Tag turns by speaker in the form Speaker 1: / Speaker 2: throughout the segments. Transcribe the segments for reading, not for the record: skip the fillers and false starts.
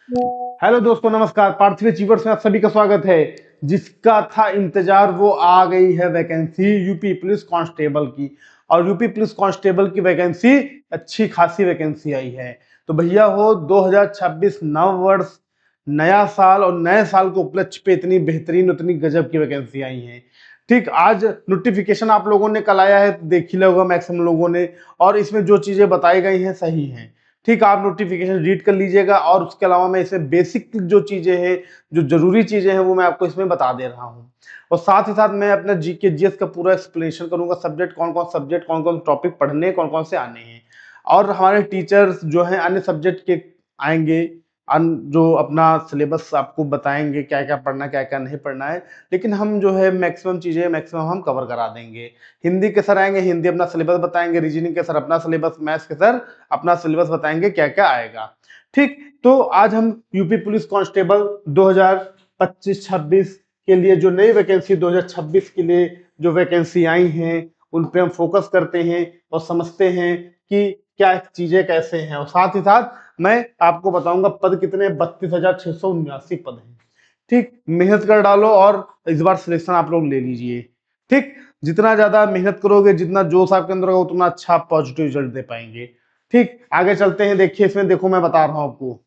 Speaker 1: Hello दोस्तों, नमस्कार। पार्थिव achievers में आप सभी का स्वागत है। जिसका था इंतजार वो आ गई है वैकेंसी यूपी पुलिस कांस्टेबल की। और यूपी पुलिस कांस्टेबल की वैकेंसी अच्छी खासी वैकेंसी आई है। तो भैया हो 2026 नव वर्ष, नया साल, और नए साल के उपलक्ष्य पे इतनी बेहतरीन, उतनी गजब की वैकेंसी आई है। ठीक, आज नोटिफिकेशन आप लोगों ने कल आया है, तो देख ही लोगे मैक्सिमम लोगों ने। और इसमें जो चीजें बताई गई हैं सही हैं। ठीक, आप नोटिफिकेशन रीड कर लीजिएगा। और उसके अलावा मैं इसमें बेसिक जो चीजें हैं, जो जरूरी चीजें हैं, वो मैं आपको इसमें बता दे रहा हूँ। और साथ ही साथ मैं अपना जीके जीएस का पूरा एक्सप्लेनेशन करूंगा। सब्जेक्ट कौन कौन टॉपिक पढ़ने, कौन कौन से आने हैं। और हमारे टीचर्स जो हैं अन्य सब्जेक्ट के आएंगे, जो अपना सिलेबस आपको बताएंगे क्या क्या पढ़ना, क्या क्या नहीं पढ़ना है। लेकिन हम जो है मैक्सिमम चीजें मैक्सिमम हम कवर करा देंगे। हिंदी के सर आएंगे, हिंदी अपना सिलेबस बताएंगे। रीजनिंग के सर अपना सिलेबस, मैथ्स के सर अपना सिलेबस बताएंगे क्या क्या आएगा। ठीक, तो आज हम यूपी पुलिस कांस्टेबल 2025-26 के लिए जो नई वैकेंसी 2026 के लिए जो वैकेंसी आई हैं, उन पे हम फोकस करते हैं और समझते हैं कि क्या चीजें कैसे हैं। और साथ ही साथ मैं आपको बताऊंगा पद कितने, 32,679 पद हैं। ठीक, मेहनत कर डालो और इस बार सिलेक्शन आप लोग ले लीजिए। ठीक, जितना ज्यादा मेहनत करोगे, जितना जोश आपके अंदर होगा, उतना अच्छा पॉजिटिव रिजल्ट दे पाएंगे। ठीक, आगे चलते हैं। देखिए इसमें, देखो मैं बता रहा हूं आपको।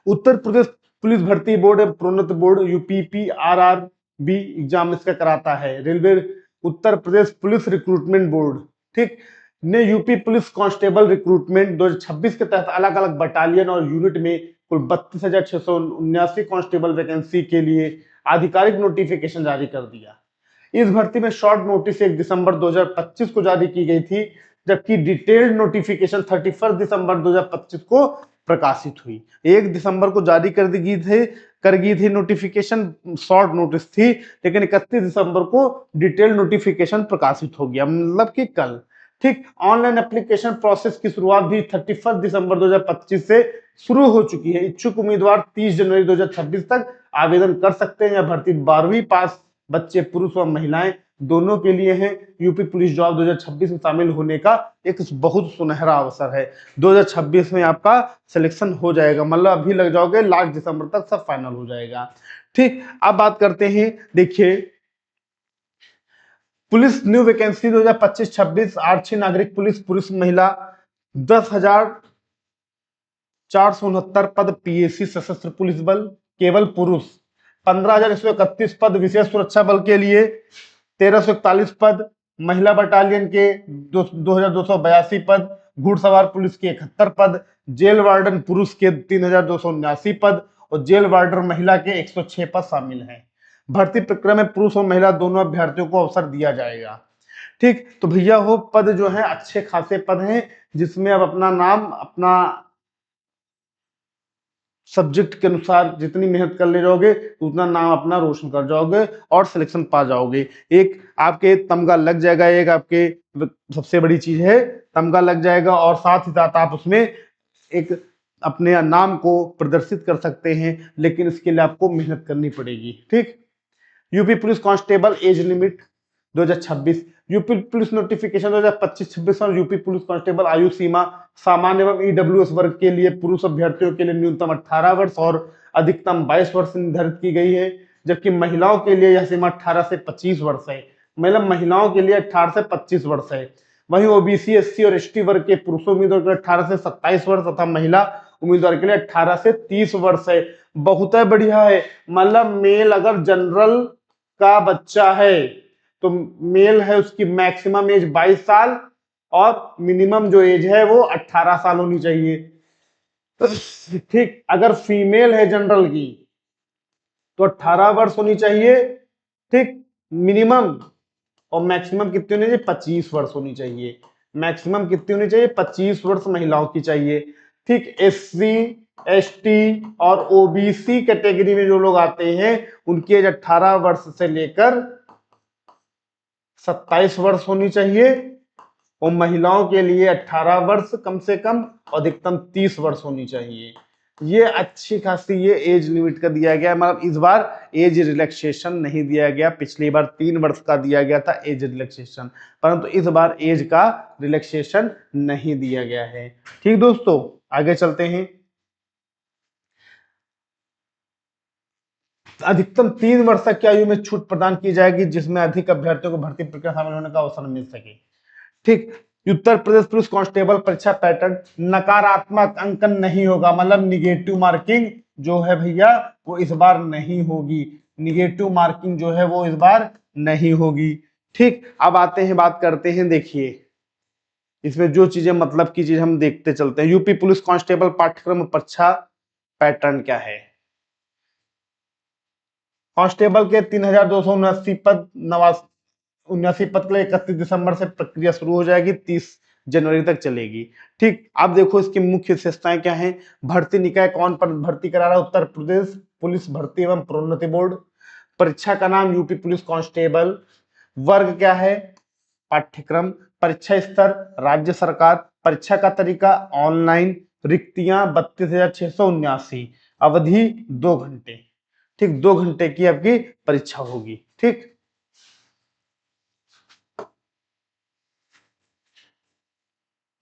Speaker 1: उत्तर प्रदेश पुलिस भर्ती बोर्ड, प्रोन्नत बोर्ड, यूपीपीआरआरबी एग्जाम इसका कराता है। Railway Uttar Pradesh police recruitment board, ठीक, ने यूपी पुलिस कांस्टेबल रिक्रूटमेंट 2026 के तहत अलग अलग बटालियन और यूनिट में कुल 32,679 कांस्टेबल वैकेंसी के लिए आधिकारिक नोटिफिकेशन जारी कर दिया। इस भर्ती में शॉर्ट नोटिस 1 दिसंबर 2025 को जारी की गई थी, जबकि डिटेल्ड नोटिफिकेशन 31 दिसंबर 2025 को प्रकाशित हुई। 1 दिसंबर को जारी कर गई थी नोटिफिकेशन, शॉर्ट नोटिस थी। लेकिन 31 दिसंबर को डिटेल नोटिफिकेशन प्रकाशित हो गया, मतलब कि कल। ठीक, ऑनलाइन एप्लीकेशन प्रोसेस की शुरुआत भी 31 दिसंबर 2025 से शुरू हो चुकी है। इच्छुक उम्मीदवार 30 जनवरी 2026 तक आवेदन कर सकते हैं। यह भर्ती 12वीं पास बच्चे, पुरुष व महिलाएं दोनों के लिए है। यूपी पुलिस जॉब 2026 में शामिल होने का एक बहुत सुनहरा अवसर है। 2026 में आपका सिलेक्शन हो जाएगा, मतलब अभी लग जाओगे, लास्ट दिसंबर तक सब फाइनल हो जाएगा। ठीक, अब बात करते हैं। देखिए, पुलिस न्यू वैकेंसी 2025-26, आरक्षी नागरिक पुलिस, पुरुष महिला 10,469 पद पीएसी सशस्त्र पुलिस बल, केवल पुरुष। 15,131 पद विशेष सुरक्षा बल के लिए, 1,341 पद महिला बटालियन के, 2,282 पद घुड़सवार पुलिस के, 71 पद जेल वार्डन पुरुष के, 3,279 पद और जेल वार्डन महिला के 106 पद शामिल हैं। भर्ती प्रक्रिया में पुरुष और महिला दोनों अभ्यर्थियों को अवसर दिया जाएगा। ठीक, तो भैया हो पद जो है अच्छे खासे पद हैं, जिसमें अब अपना नाम, अपना सब्जेक्ट के अनुसार जितनी मेहनत कर ले जाओगे, उतना नाम अपना रोशन कर जाओगे और सिलेक्शन पा जाओगे। एक आपके तमगा लग जाएगा, एक आपके सबसे बड़ी चीज है तमगा लग जाएगा। और साथ ही साथ आप उसमें एक अपने नाम को प्रदर्शित कर सकते हैं, लेकिन इसके लिए आपको मेहनत करनी पड़ेगी। ठीक, UP police constable age limit 2026, UP police notification 2025-26 और यूपी पुलिस कांस्टेबल आयु सीमा सामान्य एवं ईडब्ल्यूएस वर्ग के लिए पुरुष अभ्यर्थियों के लिए न्यूनतम 18 वर्ष और अधिकतम 22 वर्ष निर्धारित की गई है। जबकि महिलाओं के लिए यह सीमा 18 से 25 वर्ष है। मतलब महिलाओं के लिए 18 से 25 वर्ष है। वहीं ओबीसी, एससी और एसटी वर्ग के पुरुषों उम्मीदवार के लिए 18 से 27 वर्ष तथा महिला उम्मीदवार के लिए 18 से 30 वर्ष है। बहुत है, बढ़िया है। मतलब मेल अगर जनरल का बच्चा है तो मेल है, उसकी मैक्सिमम एज 22 साल और मिनिमम जो एज है वो 18 साल होनी चाहिए। ठीक, अगर फीमेल है जनरल की तो 18 वर्ष होनी चाहिए। ठीक, मिनिमम। और मैक्सिमम कितनी होनी चाहिए, 25 वर्ष होनी चाहिए। मैक्सिमम कितनी होनी चाहिए, 25 वर्ष महिलाओं की चाहिए। ठीक, एससी, एसटी और ओबीसी कैटेगरी में जो लोग आते हैं, उनकी एज 18 वर्ष से लेकर 27 वर्ष होनी चाहिए। और महिलाओं के लिए 18 वर्ष कम से कम, अधिकतम 30 वर्ष होनी चाहिए। ये अच्छी खासी ये एज लिमिट का दिया गया, मतलब इस बार एज रिलैक्सेशन नहीं दिया गया। पिछली बार 3 वर्ष का दिया गया था एज रिलैक्सेशन, परंतु इस बार एज का रिलैक्सेशन नहीं दिया गया है। ठीक दोस्तों, आगे चलते हैं। अधिकतम 3 वर्ष तक की आयु में छूट प्रदान की जाएगी, जिसमें अधिक अभ्यर्थियों को भर्ती प्रक्रिया शामिल होने का अवसर मिल सके। ठीक। उत्तर प्रदेश पुलिस कांस्टेबल परीक्षा पैटर्न, नकारात्मक अंकन नहीं होगा, मतलब निगेटिव मार्किंग जो है भैया वो इस बार नहीं होगी। निगेटिव मार्किंग जो है वो इस बार नहीं होगी। ठीक। अब आते हैं, बात करते हैं, देखिए इसमें जो चीजें मतलब की चीज हम देखते चलते हैं। यूपी पुलिस कांस्टेबल पाठ्यक्रम परीक्षा पैटर्न क्या है। कांस्टेबल के 3279 पद, 79 पद के लिए 31 दिसंबर से प्रक्रिया शुरू हो जाएगी, 30 जनवरी तक चलेगी। ठीक। अब देखो इसकी मुख्य विशेषताएं क्या हैं। भर्ती निकाय कौन पर भर्ती करा रहा है, उत्तर प्रदेश पुलिस भर्ती एवं प्रोन्नति बोर्ड। परीक्षा का नाम यूपी पुलिस कांस्टेबल। वर्ग क्या है, पाठ्यक्रम। परीक्षा स्तर राज्य सरकार। परीक्षा का तरीका ऑनलाइन। रिक्तियां 32,679। अवधि 2 घंटे। ठीक, 2 घंटे की आपकी परीक्षा होगी। ठीक।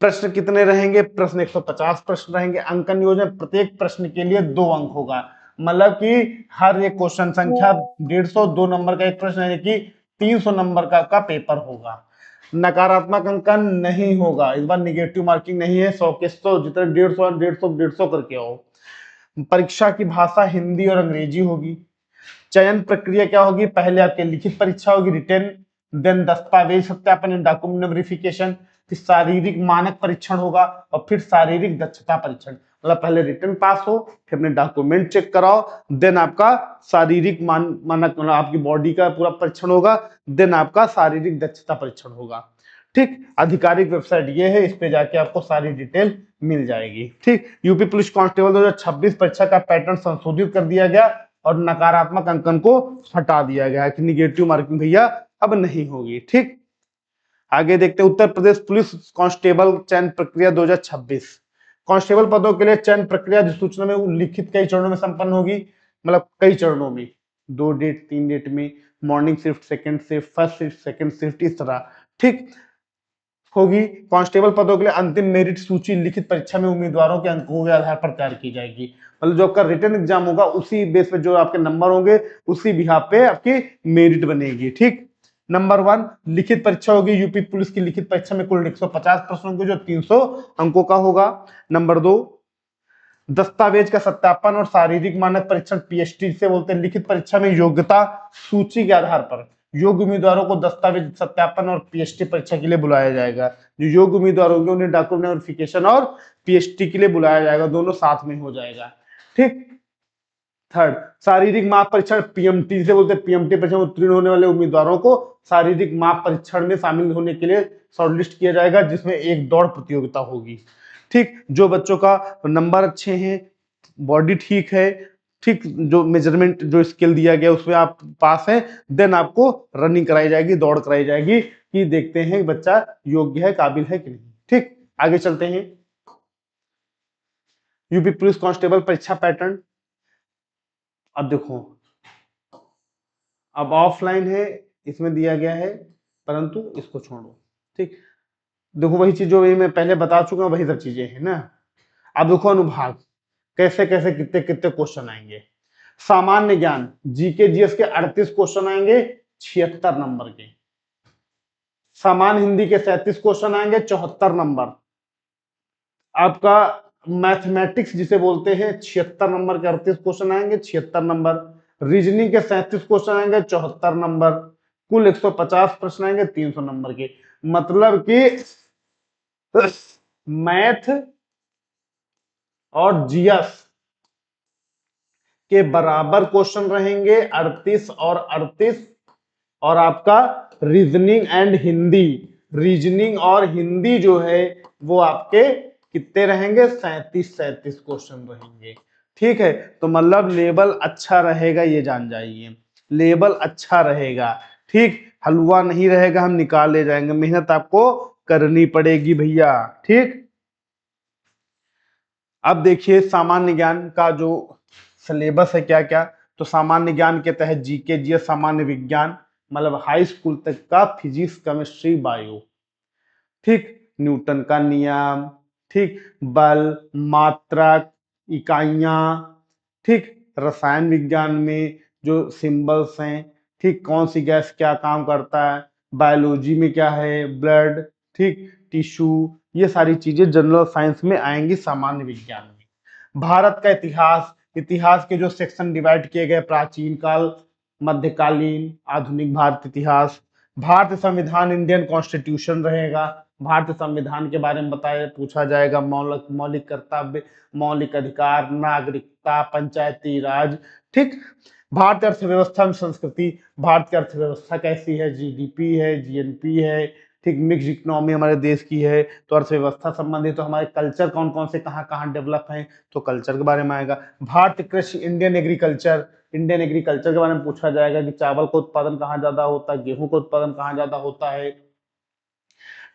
Speaker 1: प्रश्न कितने रहेंगे, प्रश्न 150 प्रश्न रहेंगे। अंकन योजना, प्रत्येक प्रश्न के लिए 2 अंक होगा, मतलब कि हर एक क्वेश्चन संख्या 150, 2 नंबर का एक प्रश्न, यानी कि 300 नंबर का पेपर होगा। नकारात्मक अंकन नहीं होगा, इस बार निगेटिव मार्किंग नहीं है। 100 के 100, जितने 150 150 करके आओ। परीक्षा की भाषा हिंदी और अंग्रेजी होगी। चयन प्रक्रिया क्या होगी, पहले आपके लिखित परीक्षा होगी, रिटेन, देन दस्तावेज सत्यापन, डॉक्यूमेंट वेरिफिकेशन, फिर शारीरिक मानक परीक्षण होगा, और फिर शारीरिक दक्षता परीक्षण। मतलब पहले रिटर्न पास हो, फिर अपने डॉक्यूमेंट चेक कराओ, देन आपका शारीरिक मानक, मतलब आपकी बॉडी का पूरा परीक्षण होगा, देन आपका शारीरिक दक्षता परीक्षण होगा। ठीक। आधिकारिक वेबसाइट ये है, इस पे जाके आपको सारी डिटेल मिल जाएगी। ठीक। यूपी पुलिस कांस्टेबल 2026 परीक्षा का पैटर्न संशोधित कर दिया गया और नकारात्मक अंकन को हटा दिया गया है कि निगेटिव मार्किंग भैया अब नहीं होगी। ठीक। आगे देखते हैं, उत्तर प्रदेश पुलिस कांस्टेबल चयन प्रक्रिया 2026। कांस्टेबल पदों के लिए चयन प्रक्रिया अधिसूचना में उल्लिखित कई चरणों में संपन्न होगी, मतलब कई चरणों में, 2 डेट 3 डेट में, morning shift, second shift, first shift, second shift, इस तरह। ठीक होगी। कांस्टेबल पदों के लिए अंतिम मेरिट सूची लिखित परीक्षा में उम्मीदवारों के अंकों के आधार पर तैयार की जाएगी, मतलब जो आपका रिटर्न एग्जाम होगा उसी बेस पे जो आपके नंबर होंगे उसी बिहाफ पे आपकी मेरिट बनेगी। ठीक। नंबर 1 लिखित परीक्षा होगी। यूपी पुलिस की लिखित परीक्षा में कुल 150 प्रश्न होंगे जो 300 अंकों का होगा। नंबर 2 दस्तावेज का सत्यापन और शारीरिक मानक परीक्षण, पीएसटी से बोलते हैं। लिखित परीक्षा में योग्यता सूची के आधार पर योग्य उम्मीदवारों को दस्तावेज सत्यापन और पीएसटी परीक्षा के लिए बुलाया जाएगा। जो योग्य उम्मीदवार होंगे उन्हें डॉक्यूमेंट वेरिफिकेशन और पीएसटी के लिए बुलाया जाएगा, दोनों साथ में हो जाएगा। ठीक। थर्ड शारीरिक माप परीक्षण, पीएमटी से बोलते हैं। पीएमटी परीक्षा में उत्तीर्ण होने वाले उम्मीदवारों को शारीरिक माप परीक्षण में शामिल होने के लिए शॉर्टलिस्ट किया जाएगा, जिसमें एक दौड़ प्रतियोगिता होगी। ठीक। जो बच्चों का नंबर अच्छे हैं, बॉडी ठीक है, ठीक, जो मेजरमेंट जो स्केल दिया गया उसमें आप पास हैं, देन आपको रनिंग कराई जाएगी, दौड़ कराई जाएगी कि देखते हैं बच्चा योग्य है, काबिल है कि नहीं। ठीक। आगे चलते हैं, यूपी पुलिस कांस्टेबल परीक्षा पैटर्न। अब देखो, अब ऑफलाइन है, इसमें दिया गया है, परंतु इसको छोड़ो। ठीक। देखो वही चीज जो मैं पहले बता चुका हूं, वही सब चीजें हैं ना। अब देखो अनुभाग, कैसे कैसे कितने कितने क्वेश्चन आएंगे। सामान्य ज्ञान जीके जीएस के 38 क्वेश्चन आएंगे, 76 नंबर के। सामान्य हिंदी के 37 क्वेश्चन आएंगे, 74 नंबर। आपका मैथमेटिक्स जिसे बोलते हैं, 76 नंबर के 38 क्वेश्चन आएंगे, 76 नंबर। रीजनिंग के 37 क्वेश्चन आएंगे, 74 नंबर। कुल 150 प्रश्न आएंगे, 300 नंबर के। मतलब कि मैथ और जीएस के बराबर क्वेश्चन रहेंगे, 38 और 38। और आपका रीजनिंग और हिंदी जो है वो आपके कितने रहेंगे, 37 क्वेश्चन रहेंगे। ठीक है, तो मतलब लेवल अच्छा रहेगा, ये जान जाइए, लेवल अच्छा रहेगा। ठीक, हलवा नहीं रहेगा, हम निकाल ले जाएंगे, मेहनत आपको करनी पड़ेगी भैया। ठीक। अब देखिए सामान्य ज्ञान का जो सिलेबस है क्या क्या। तो सामान्य ज्ञान के तहत जीके जीएस, सामान्य विज्ञान मतलब हाई स्कूल तक का, फिजिक्स केमिस्ट्री बायो। ठीक। न्यूटन का नियम, ठीक, बल, मात्रक, इकाइयां, ठीक, रसायन विज्ञान में जो सिंबल्स हैं, ठीक, कौन सी गैस क्या काम करता है, बायोलॉजी में क्या है, ब्लड, ठीक, टिश्यू, ये सारी चीजें जनरल साइंस में आएंगी, सामान्य विज्ञान में। भारत का इतिहास, इतिहास के जो सेक्शन डिवाइड किए गए, प्राचीन काल, मध्यकालीन, आधुनिक भारत इतिहास। भारतीय संविधान, इंडियन कॉन्स्टिट्यूशन रहेगा, भारतीय संविधान के बारे में बताया पूछा जाएगा, मौलिक मौलिक कर्तव्य, मौलिक अधिकार, नागरिकता, पंचायती राज, ठीक। भारतीय अर्थव्यवस्था में संस्कृति, भारत की अर्थव्यवस्था कैसी है, जीडीपी है, जीएनपी है, ठीक, मिक्स इकोनॉमी हमारे देश की है, तो अर्थव्यवस्था संबंधित, तो हमारे कल्चर कौन कौन से कहाँ कहाँ डेवलप हैं, तो कल्चर के बारे में आएगा। भारतीय कृषि, इंडियन एग्रीकल्चर, इंडियन एग्रीकल्चर के बारे में पूछा जाएगा कि चावल का उत्पादन कहाँ ज्यादा होता है, गेहूं का उत्पादन कहाँ ज्यादा होता है,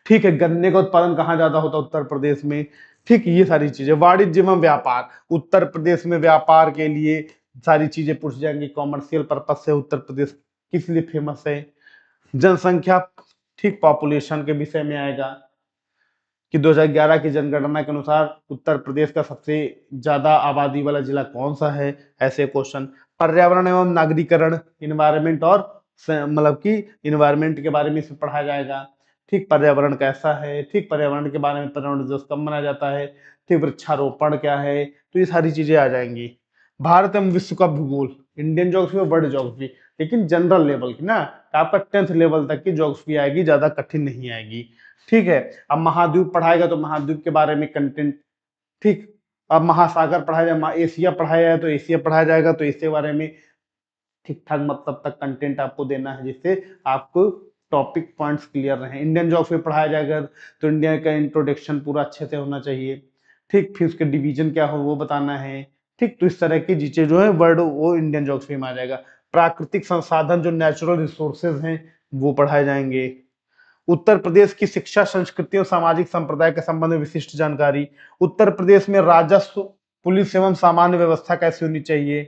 Speaker 1: ठीक है, गन्ने का उत्पादन कहाँ ज्यादा होता है, उत्तर प्रदेश में, ठीक, ये सारी चीजें। वाणिज्य एवं व्यापार, उत्तर प्रदेश में व्यापार के लिए सारी चीजें पूछ जाएंगी, कॉमर्शियल पर्पज से उत्तर प्रदेश किस लिए फेमस है। जनसंख्या, ठीक, पॉपुलेशन के विषय में आएगा कि 2011 की जनगणना के अनुसार उत्तर प्रदेश का सबसे ज्यादा आबादी वाला जिला कौन सा है, ऐसे क्वेश्चन। पर्यावरण एवं नागरीकरण, इन्वायरमेंट, और मतलब कि इन्वायरमेंट के बारे में इसमें पढ़ाया जाएगा, ठीक, पर्यावरण कैसा है, ठीक, पर्यावरण के बारे में, पर्यावरण दिवस कब मनाया जाता है, ठीक, वृक्षारोपण क्या है, तो ये सारी चीजें आ जाएंगी। भारत एवं विश्व का भूगोल, इंडियन ज्योग्राफी और वर्ल्ड ज्योग्राफी, लेकिन जनरल लेवल की ना, आपका 10th लेवल तक की ज्योग्राफी आएगी, ज्यादा कठिन नहीं आएगी, ठीक है। अब महाद्वीप पढ़ाएगा तो महाद्वीप के बारे में कंटेंट, ठीक। अब महासागर पढ़ाया जाए, एशिया पढ़ाया जाए तो एशिया पढ़ाया जाएगा, तो इसके बारे में ठीक ठाक मतलब तक कंटेंट आपको देना है, जिससे आपको टॉपिक पॉइंट्स क्लियर रहे। इंडियन ज्योग्राफी पढ़ाया जाएगा तो इंडिया का इंट्रोडक्शन पूरा अच्छे से होना चाहिए, ठीक, फिर उसके डिवीजन क्या हो वो बताना है, ठीक, तो इस तरह की चीजें जो है वर्ड वो इंडियन ज्योग्राफी में आ जाएगा। प्राकृतिक संसाधन, जो नेचुरल रिसोर्सेज हैं, वो पढ़ाए जाएंगे। उत्तर प्रदेश की शिक्षा, संस्कृति और सामाजिक संप्रदाय के संबंध में विशिष्ट जानकारी। उत्तर प्रदेश में राजस्व, पुलिस एवं सामान्य व्यवस्था कैसी होनी चाहिए,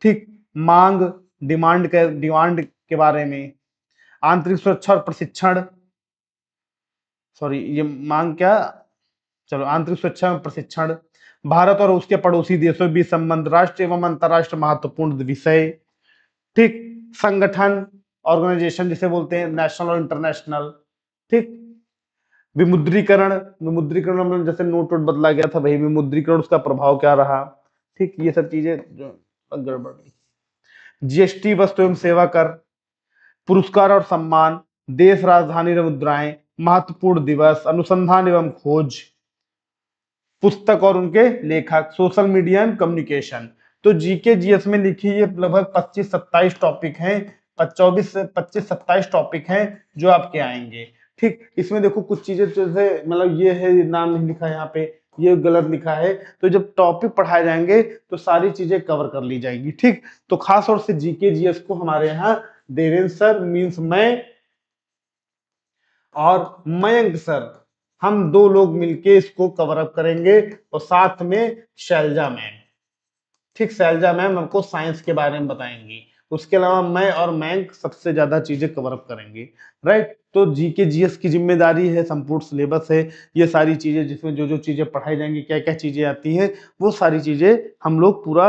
Speaker 1: ठीक, मांग, डिमांड के बारे में। आंतरिक सुरक्षा और प्रशिक्षण, सॉरी ये मांग क्या, चलो, आंतरिक सुरक्षा में प्रशिक्षण। भारत और उसके पड़ोसी देशों के बीच संबंध, राष्ट्रीय एवं अंतरराष्ट्रीय महत्वपूर्ण विषय, ठीक, संगठन, ऑर्गेनाइजेशन जिसे बोलते हैं, नेशनल और इंटरनेशनल, ठीक। विमुद्रीकरण, विमुद्रीकरण में जैसे नोट वोट बदला गया था भाई, विमुद्रीकरण उसका प्रभाव क्या रहा, ठीक, ये सब चीजें जो गड़बड़। जीएसटी, वस्तु एवं सेवा कर, पुरस्कार और सम्मान, देश राजधानी एवं मुद्राएं, महत्वपूर्ण दिवस, अनुसंधान एवं खोज, पुस्तक और उनके लेखक, सोशल मीडिया एंड कम्युनिकेशन। तो जीके जीएस में लिखी ये लगभग 25-27 टॉपिक हैं, 24 से 25-27 टॉपिक हैं जो आपके आएंगे, ठीक। इसमें देखो कुछ चीजें जैसे मतलब ये है, नाम नहीं लिखा है यहाँ पे, ये गलत लिखा है, तो जब टॉपिक पढ़ाए जाएंगे तो सारी चीजें कवर कर ली जाएंगी, ठीक। तो खास तौर से जीके जीएस को हमारे यहाँ देवेंद्र सर मीन्स मैं और मयंक सर, हम दो लोग मिलके इसको कवर अप करेंगे, और साथ में शैलजा मैम, ठीक, शैलजा मैम हमको साइंस के बारे में बताएंगी। उसके अलावा मैं और मयंक सबसे ज्यादा चीजें कवर अप करेंगे, राइट। तो जीके जीएस की जिम्मेदारी है, संपूर्ण सिलेबस है, ये सारी चीजें जिसमें जो जो चीजें पढ़ाई जाएंगी, क्या क्या चीजें आती हैं, वो सारी चीजें हम लोग पूरा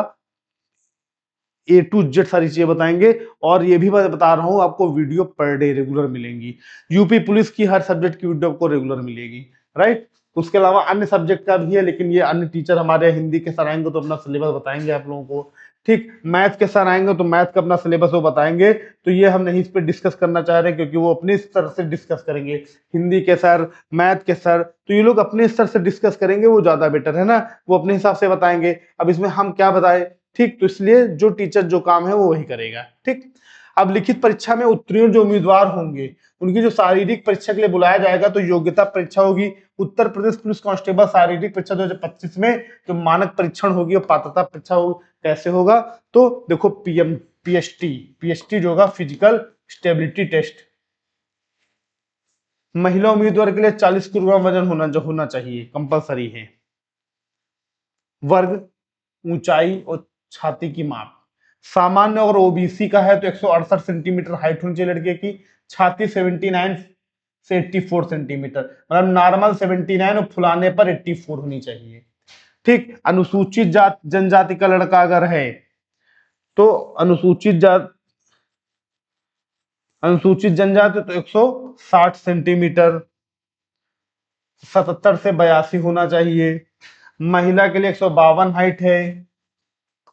Speaker 1: ए टू जेड सारी चीजें बताएंगे। और ये भी मैं बता रहा हूँ आपको, वीडियो पर डे रेगुलर मिलेंगी, यूपी पुलिस की हर सब्जेक्ट की वीडियो आपको रेगुलर मिलेगी, राइट। उसके अलावा अन्य सब्जेक्ट का भी है, लेकिन ये अन्य टीचर हमारे हिंदी के सर आएंगे तो अपना सिलेबस बताएंगे आप लोगों को, ठीक। मैथ के सर आएंगे तो मैथ का अपना सिलेबस वो बताएंगे, तो ये हम नहीं इस पर डिस्कस करना चाह रहे क्योंकि वो अपने स्तर से डिस्कस करेंगे। हिंदी के सर, मैथ के सर, तो ये लोग अपने स्तर से डिस्कस करेंगे, वो ज्यादा बेटर है ना, वो अपने हिसाब से बताएंगे। अब इसमें हम क्या बताएं, ठीक, तो इसलिए जो टीचर जो काम है वो वही करेगा, ठीक। अब लिखित परीक्षा में उत्तीर्ण जो उम्मीदवार होंगे उनकी जो शारीरिक परीक्षा के लिए बुलाया जाएगा, तो योग्यता परीक्षा होगी। उत्तर प्रदेश पुलिस कांस्टेबल शारीरिक परीक्षा 2025 में जो मानक परीक्षण होगी और पात्रता परीक्षा होगी, कैसे होगा, तो देखो पीएसटी जो होगा, फिजिकल स्टेबिलिटी टेस्ट। महिला उम्मीदवार के लिए 40 किलोग्राम वजन होना चाहिए, कंपलसरी है। वर्ग, ऊंचाई और छाती की माप, सामान्य और ओबीसी का है तो 168 सेंटीमीटर हाइट होनी चाहिए लड़के की, छाती 79 से 84 सेंटीमीटर, मतलब नॉर्मल 79 और फुलाने पर 84 होनी चाहिए, ठीक। अनुसूचित जनजाति का लड़का अगर है तो अनुसूचित जनजाति तो 160 सेंटीमीटर, 77 से 82 होना चाहिए। महिला के लिए 152 हाइट है,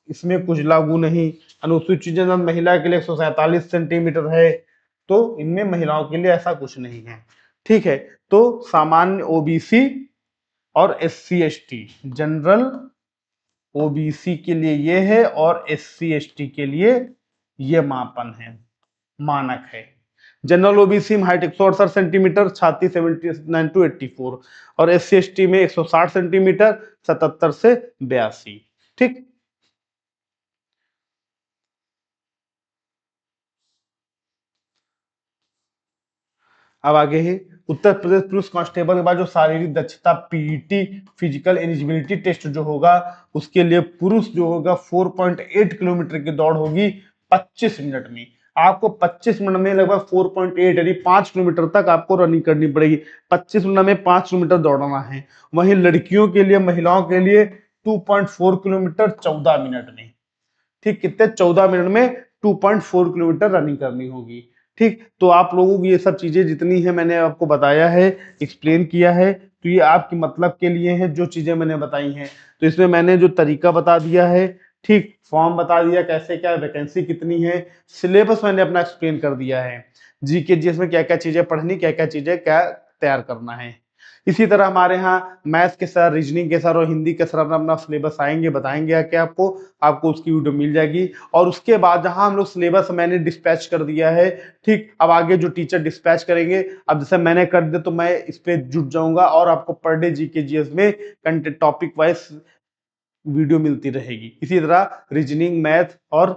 Speaker 1: इसमें कुछ लागू नहीं। अनुसूचित जनजाति महिला के लिए 147 सेंटीमीटर है, तो इनमें महिलाओं के लिए ऐसा कुछ नहीं है। ठीक है, तो सामान्य ओबीसी और एससी एसटी, जनरल ओबीसी के लिए ये है और एससी एसटी के लिए ये मापन है, मानक है। जनरल ओबीसी में हाइट 168 सेंटीमीटर, छाती 79 to 84, और एससी एसटी में 160 सेंटीमीटर, 77 से 82। ठीक, अब आगे है उत्तर प्रदेश पुलिस कांस्टेबल के बाद जो शारीरिक दक्षता पीईटी, फिजिकल एलिजिबिलिटी टेस्ट जो होगा, उसके लिए पुरुष जो होगा 4.8 किलोमीटर की दौड़ होगी 25 मिनट में। आपको 25 मिनट में लगभग 4.8 यानी 5 किलोमीटर तक आपको रनिंग करनी पड़ेगी। 25 मिनट में 5 किलोमीटर दौड़ना है। वहीं लड़कियों के लिए, महिलाओं के लिए 2.4 किलोमीटर 14 मिनट में। ठीक, कितने? 14 मिनट में 2.4 किलोमीटर रनिंग करनी होगी। ठीक, तो आप लोगों को ये सब चीजें जितनी है मैंने आपको बताया है, एक्सप्लेन किया है, तो ये आपके मतलब के लिए है जो चीजें मैंने बताई हैं। तो इसमें मैंने जो तरीका बता दिया है, ठीक, फॉर्म बता दिया कैसे क्या, वैकेंसी कितनी है, सिलेबस मैंने अपना एक्सप्लेन कर दिया है, जीके जीएस में क्या क्या चीजें पढ़नी, क्या क्या चीजें क्या तैयार करना है। इसी तरह हमारे यहाँ मैथ्स के सर, रीजनिंग के सर और हिंदी के सर अपना अपना सिलेबस आएंगे, बताएंगे आके आपको, आपको उसकी वीडियो मिल जाएगी। और उसके बाद जहां हम लोग सिलेबस मैंने डिस्पैच कर दिया है, ठीक, अब आगे जो टीचर डिस्पैच करेंगे, अब जैसे मैंने कर दिया तो मैं इस पे जुट जाऊंगा और आपको पर डे जीके जीएस में कंटेंट टॉपिक वाइज वीडियो मिलती रहेगी। इसी तरह रीजनिंग, मैथ और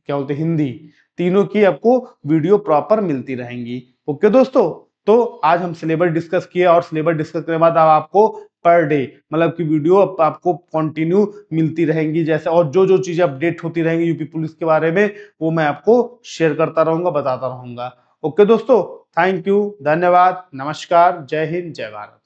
Speaker 1: क्या बोलते हैं, हिंदी, तीनों की आपको वीडियो प्रॉपर मिलती रहेंगी। ओके दोस्तों, तो आज हम सिलेबस डिस्कस किए और सिलेबस डिस्कस करने के बाद अब आपको पर डे मतलब कि वीडियो आपको कंटिन्यू मिलती रहेंगी, जैसे और जो जो चीजें अपडेट होती रहेंगी यूपी पुलिस के बारे में, वो मैं आपको शेयर करता रहूंगा, बताता रहूंगा। ओके दोस्तों, थैंक यू, धन्यवाद, नमस्कार, जय हिंद, जय भारत।